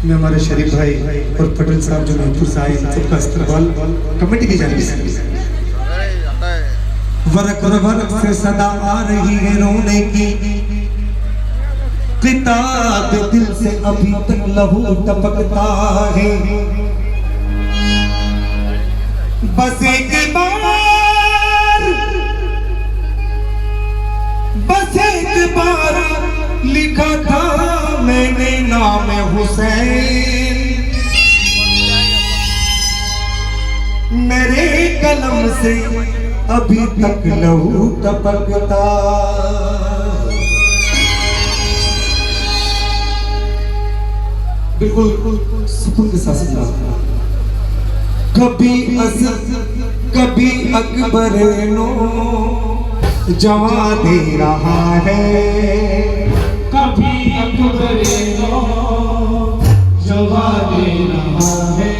में हमारे शरीफ भाई और पटेल साहब जो नूरपुर से आए, सबका इस्तकबाल कमेटी की जानिब से। वर्क वर्क से सदा आ रही है रोने की, किताब दिल से अभी तक लहू टपकता है। बस एक बार लिखा था मैंने नाम हुसैन, मेरे कलम से अभी तक लहू टपकता। बिल्कुल सुकून के साथ सुना। कभी अकबर नो जवा दे रहा है, कभी अकबर नो जवा दे रहा है,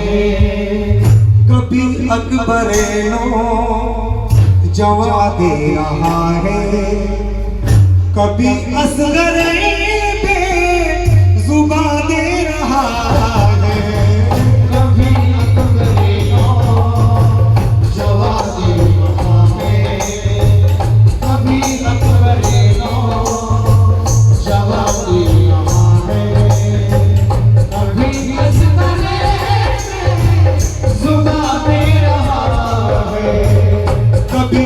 कभी अकबर नो जवा दे रहा है, कभी असगर जुबा दे रहा है, कभी अकबर नो जवा दे रहा है, कभी अकबर नो जवा दे रहा है, कभी असगर जुबा दे रहा है। कभी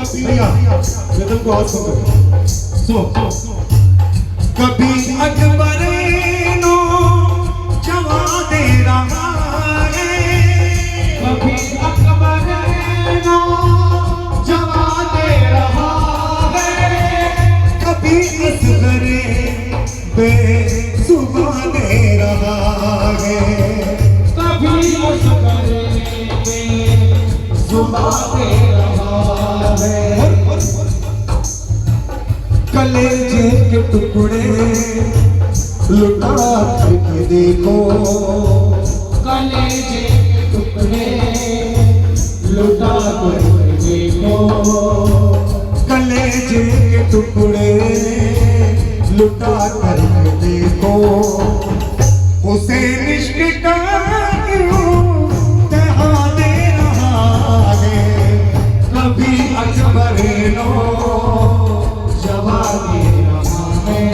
रिदम को और सुनो, कभी अकबर नो जवा दे रहा है, कभी अकबर नो जवा दे रहा है, कभी असगर बेजुबा दे रहा है, कभी असगर बेजुबा दे रहा है। कलेजे के टुकड़े लुटा के देखो, कलेजे के टुकड़े लुटा कर देखो, कलेजे के टुकड़े लुटा कर देखो, उसे इश्क का दहा दे रहा है, कभी अकबर नो जवा दे रहा है,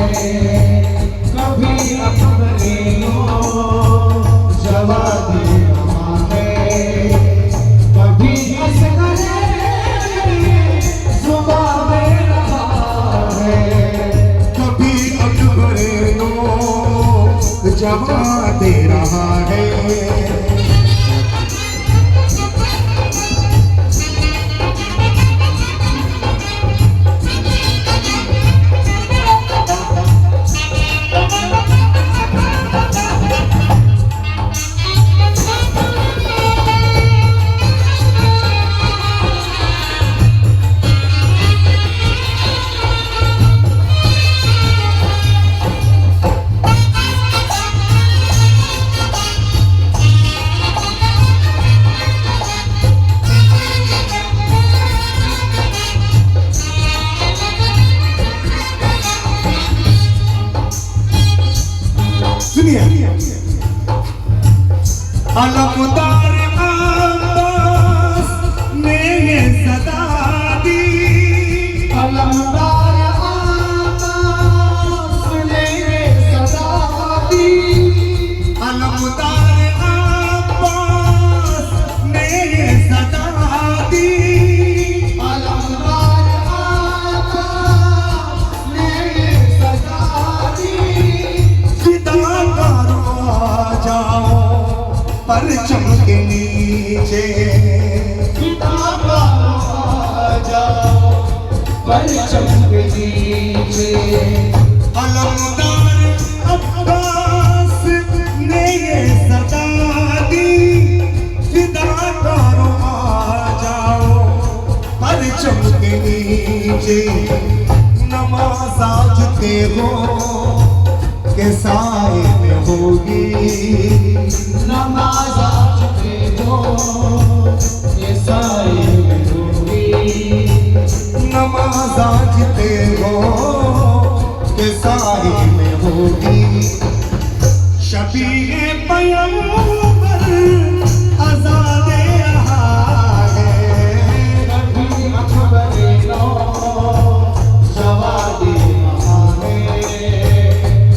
कभी अकबर नो जवा दे रहा है, कभी असगर जुबा दे रहा है, कभी अकबर नो जवा दे रहा है। अलमदार अब्बास ने ये सदा दी, अलमदार अब्बास ने ये सदा दी, अलमदार अब्बास ने ये सदा दी, अलमदार अब्बास ने ये सदा दी। फिदाकारों आ जाओ परचम के नीचे, फिदाकारों आ जाओ परचम के नीचे, अलमदार अब्बास ने ये सदा दी, फिदाकारों आ जाओ परचम के नीचे, नमाज आजते हो के साए में होगी, नमाज आजते हो ये साए में होगी, नमाज आजते हो के साए में होगी, शबीए पैगंबर आज़ादे रहा है। कभी अकबर नो जवादी रहा है,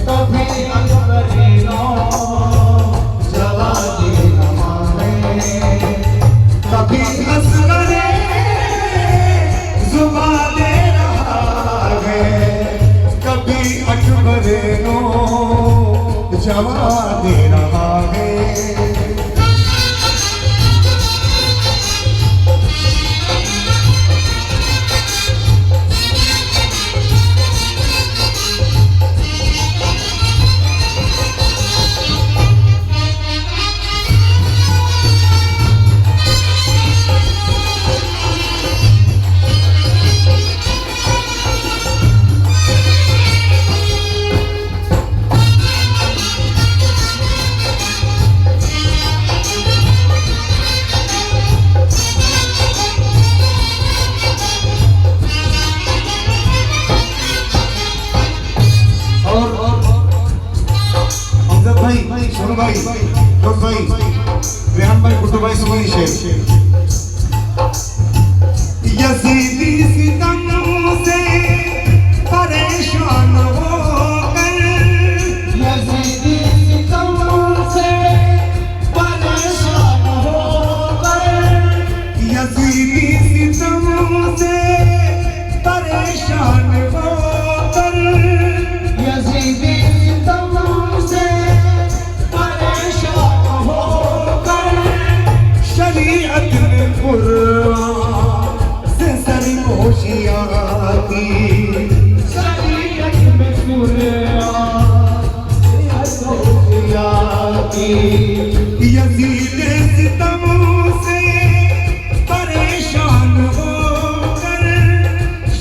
कभी अकबर नो जवादी रहा है, कभी असगरे जुबा दे रहा है, कभी अकबर नो जवा दे रहा है। सोनू भाई, रोज भाई, रेहान भाई, गुड्डू भाई, सुमन शेर। यजीदी सितम से परेशान होकर, यजीदी सितम से परेशान होकर, यजीदी सितम से परेशान होकर, यजीदी सितम से परेशान होकर, शरीयत में कुरान से सरगोशियां की, शरीयत में कुरान से सरगोशियां की, यजीद सितम से परेशान होकर,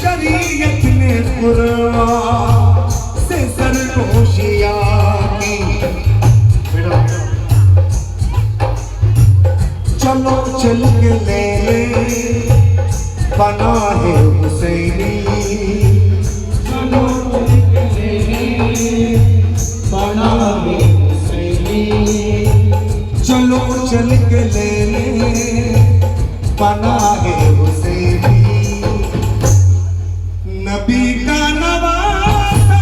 शरीयत में कुरान से सरगोशियां की। चलो चल के ले बना है हुसैनी, चलो बना है हुसैनी, चलो चल के ले बना है हुसैनी। नबी का नवासा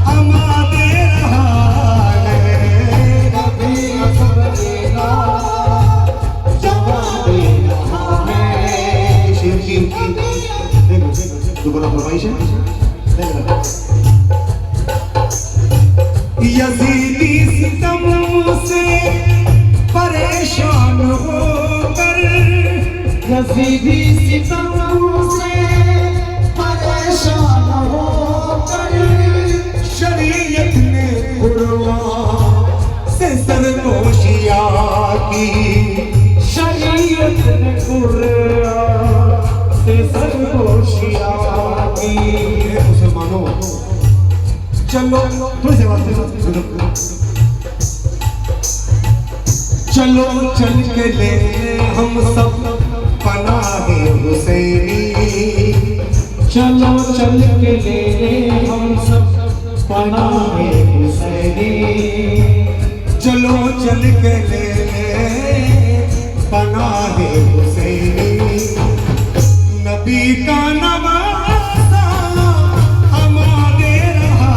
हमारे रहा है, कभी अकबर नो जवादी रहा है, शेर की देखो दोबारा फरमाइश है। यजीदी सितम से परेशान होकर, यजीदी सितम से परेशान होकर, शरीयत ने कुरान से सरगोशियां की, शरीयत ने कुरान से सरगोशियां की। मुसलमानों चलो थोड़ी सी बात चलो चल के ले हम सब पनाहे हुसैनी, चलो चल के ले हम सब पनाहे हुसैनी, चलो चल के ले पनाहे हुसैनी। नबी का नवासा हमारे रहा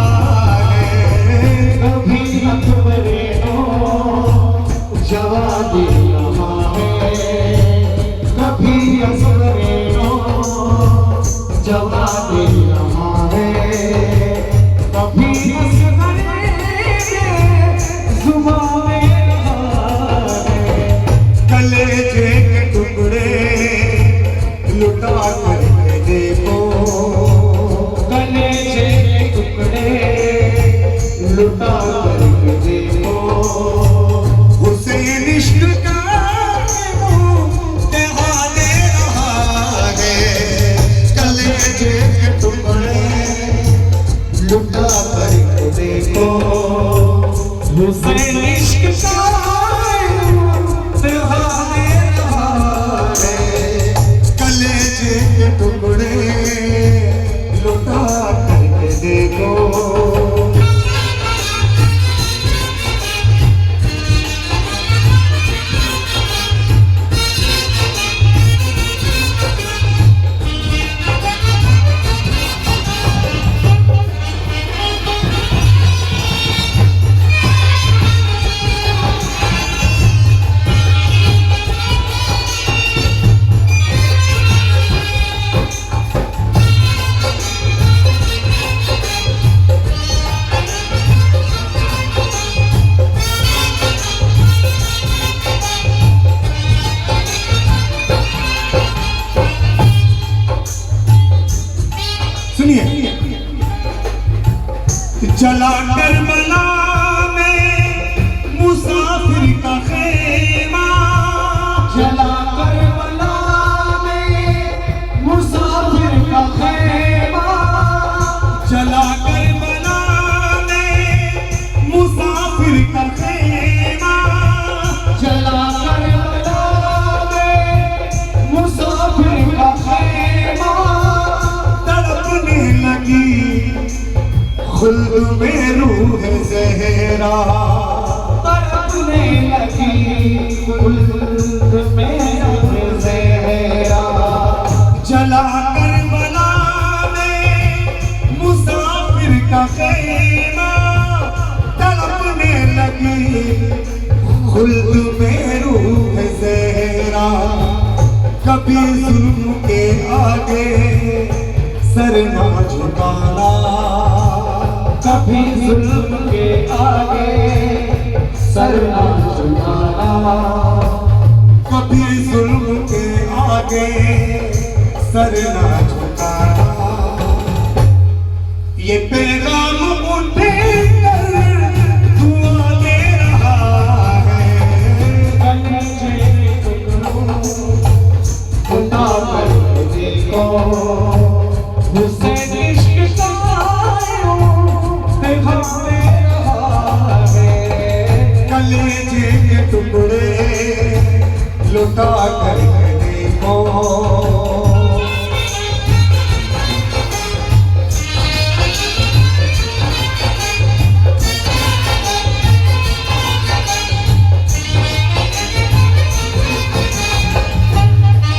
है, कभी अकबर नो जवादी रहा है, कभी अकबर नो जवादी रहा है, कभी असगर जुबान रहा है, कलेजे के टुकड़े लुटा करके देखो, कलेजे के टुकड़े लुटा करके देखो, हुसैन इश्क का दहा दे रहा है, कलेजे के टुकड़े लुटा करके देखो, हुसैन इश्क का दहा दे रहा है, कलेजे के टुकड़े लुटा करके देखो। जला करबला में मुसाफिर का खेमा, जला करबला में मुसाफिर का खेमा, जला करबला में मुसाफिर का खेमा, जला करबला में मुसाफिर का खेमा, तड़पने लगी खुल्द में रूह ज़हरा, तड़पने लगी खुल्द में रूह ज़हरा, जला करबला में मुसाफिर का खेमा, तड़पने लगी खुल्द में रूह ज़हरा। कभी जुल्म के आगे सर ना झुकाना, कभी जुल्म के आगे सर ना झुकाना, कभी जुल्म के आगे सर ना झुकाना। ये पैगाम उठे कर दुआ दे रहा है, कलेजे टुकड़ों खुदा कर देखो, हुसैन इश्क का दिखा दे रहा है, कलेजे के टुकड़े लुटा कर देखो,